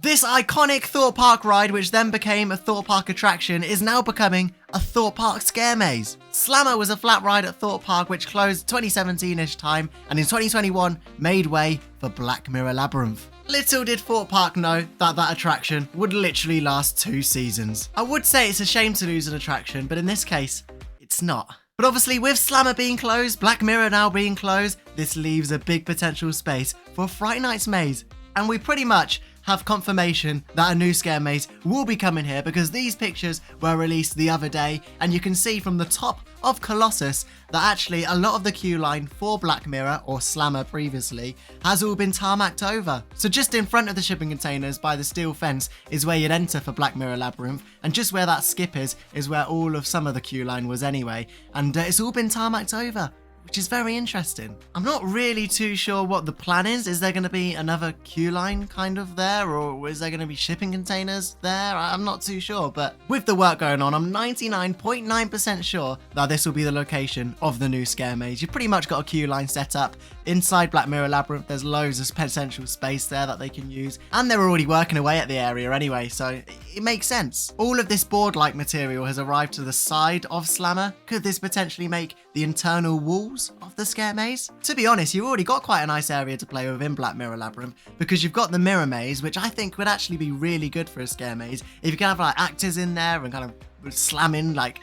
This iconic Thorpe Park ride, which then became a Thorpe Park attraction, is now becoming a Thorpe Park scare maze. Slammer was a flat ride at Thorpe Park which closed 2017-ish time, and in 2021 made way for Black Mirror Labyrinth. Little did Thorpe Park know that that attraction would literally last 2 seasons. I would say it's a shame to lose an attraction, but in this case, it's not. But obviously with Slammer being closed, Black Mirror now being closed, this leaves a big potential space for Fright Nights maze. And we pretty much have confirmation that a new scare maze will be coming here because these pictures were released the other day, and you can see from the top of Colossus that actually a lot of the queue line for Black Mirror, or Slammer previously, has all been tarmacked over. So just in front of the shipping containers by the steel fence is where you'd enter for Black Mirror Labyrinth, and just where that skip is where all of some of the queue line was anyway, and it's all been tarmacked over, which is very interesting. I'm not really too sure what the plan is. Is there going to be another queue line kind of there, or is there going to be shipping containers there? I'm not too sure, but with the work going on, I'm 99.9% sure that this will be the location of the new scare maze. You've pretty much got a queue line set up. Inside Black Mirror Labyrinth, there's loads of potential space there that they can use, and they're already working away at the area anyway, so it makes sense. All of this board-like material has arrived to the side of Slammer. Could this potentially make the internal walls of the scare maze? To be honest, you've already got quite a nice area to play with in Black Mirror Labyrinth, because you've got the mirror maze, which I think would actually be really good for a scare maze. If you can have like actors in there and kind of slamming like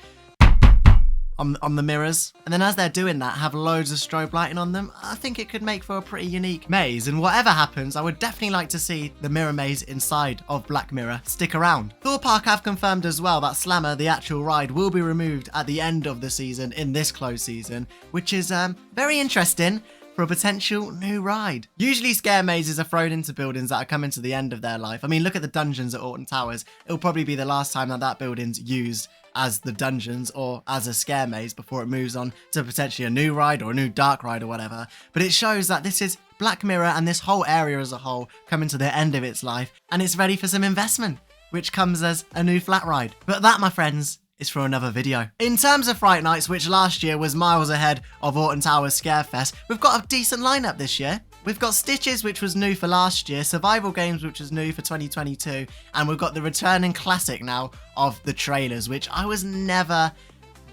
on the mirrors, and then as they're doing that, have loads of strobe lighting on them, I think it could make for a pretty unique maze. And whatever happens, I would definitely like to see the mirror maze inside of Black Mirror stick around. Thorpe Park have confirmed as well that Slammer, the actual ride, will be removed at the end of the season in this closed season, which is very interesting for a potential new ride. Usually scare mazes are thrown into buildings that are coming to the end of their life. I mean, look at the dungeons at Alton Towers. It'll probably be the last time that that building's used as the dungeons or as a scare maze before it moves on to potentially a new ride or a new dark ride or whatever. But it shows that this is Black Mirror and this whole area as a whole coming to the end of its life, and it's ready for some investment, which comes as a new flat ride. But that, my friends, is for another video. In terms of Fright Nights, which last year was miles ahead of Alton Towers Scarefest, we've got a decent lineup this year. We've got Stitches, which was new for last year, Survival Games, which was new for 2022, and we've got the returning classic now of the trailers, which I was never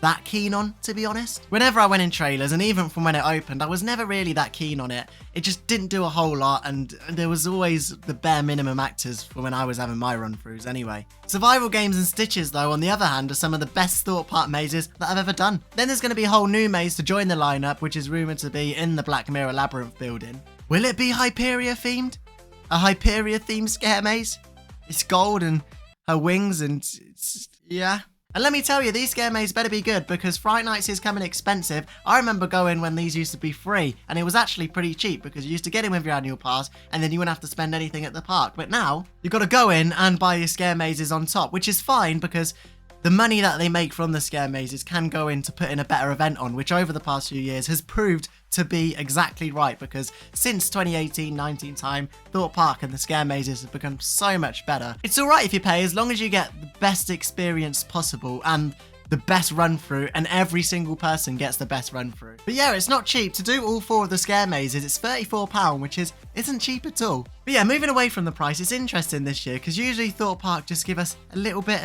that keen on, to be honest. Whenever I went in trailers, and even from when it opened, I was never really that keen on it. It just didn't do a whole lot, and there was always the bare minimum actors for when I was having my run-throughs anyway. Survival Games and Stitches, though, on the other hand, are some of the best Thorpe Park mazes that I've ever done. Then there's going to be a whole new maze to join the lineup, which is rumoured to be in the Black Mirror Labyrinth building. Will it be Hyperia themed? A Hyperia themed scare maze? It's gold and her wings and yeah. And let me tell you, these scare mazes better be good, because Fright Nights is coming expensive. I remember going when these used to be free, and it was actually pretty cheap because you used to get in with your annual pass and then you wouldn't have to spend anything at the park. But now you've got to go in and buy your scare mazes on top, which is fine because the money that they make from the scare mazes can go into putting a better event on, which over the past few years has proved to be exactly right, because since 2018-19 time, Thorpe Park and the scare mazes have become so much better. It's alright if you pay, as long as you get the best experience possible and the best run through, and every single person gets the best run through. But yeah, it's not cheap. To do all 4 of the scare mazes, it's £34, which isn't cheap at all. But yeah, moving away from the price, it's interesting this year because usually Thorpe Park just give us a little bit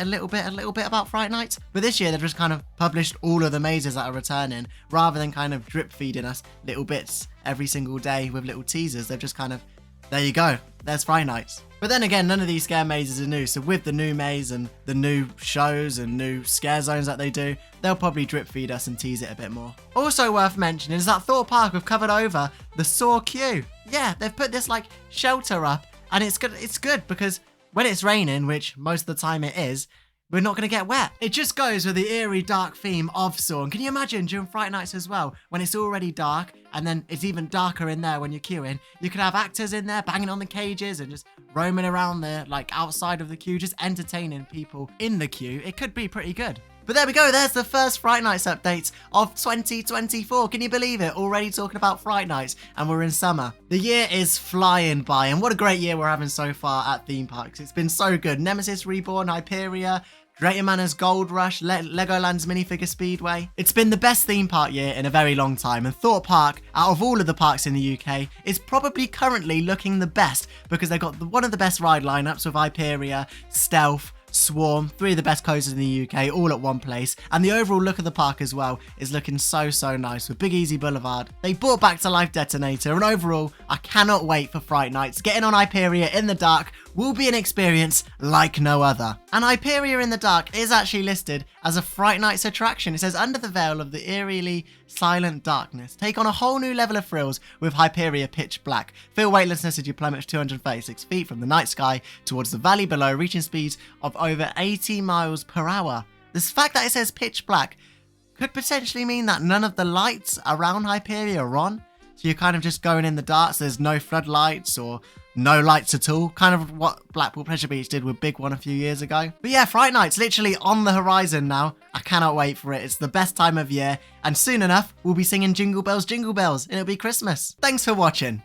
about Fright Nights. But this year they've just kind of published all of the mazes that are returning, rather than kind of drip feeding us little bits every single day with little teasers. They've just kind of, there you go, there's Fright Nights. But then again, none of these scare mazes are new, so with the new maze and the new shows and new scare zones that they do, they'll probably drip feed us and tease it a bit more. Also worth mentioning is that Thorpe Park have covered over the Saw queue. Yeah, they've put this like shelter up, and it's good because when it's raining, which most of the time it is, we're not going to get wet. It just goes with the eerie dark theme of Saw. And can you imagine during Fright Nights as well, when it's already dark and then it's even darker in there when you're queuing, you could have actors in there banging on the cages and just roaming around there like outside of the queue, just entertaining people in the queue. It could be pretty good. But there we go, there's the first Fright Nights update of 2024. Can you believe it? Already talking about Fright Nights, and we're in summer. The year is flying by, and what a great year we're having so far at theme parks. It's been so good. Nemesis Reborn, Hyperia, Drayton Manor's Gold Rush, Legoland's Minifigure Speedway. It's been the best theme park year in a very long time, and Thorpe Park, out of all of the parks in the UK, is probably currently looking the best because they've got one of the best ride lineups with Hyperia, Stealth, Swarm, 3 of the best coasters in the UK, all at one place, and the overall look of the park as well is looking so nice with Big Easy Boulevard. They brought back to life Detonator, and overall, I cannot wait for Fright Nights. Getting on Hyperia in the dark will be an experience like no other. And Hyperia in the dark is actually listed as a Fright Nights attraction. It says, under the veil of the eerily silent darkness, take on a whole new level of thrills with Hyperia Pitch Black. Feel weightlessness as you plummet 236 feet from the night sky towards the valley below, reaching speeds of over 80 miles per hour. This fact that it says pitch black could potentially mean that none of the lights around Hyperia are on. So you're kind of just going in the dark, so there's no floodlights or no lights at all. Kind of what Blackpool Pleasure Beach did with Big One a few years ago. But yeah, Fright Night's literally on the horizon now. I cannot wait for it. It's the best time of year. And soon enough, we'll be singing Jingle Bells, Jingle Bells, and it'll be Christmas. Thanks for watching.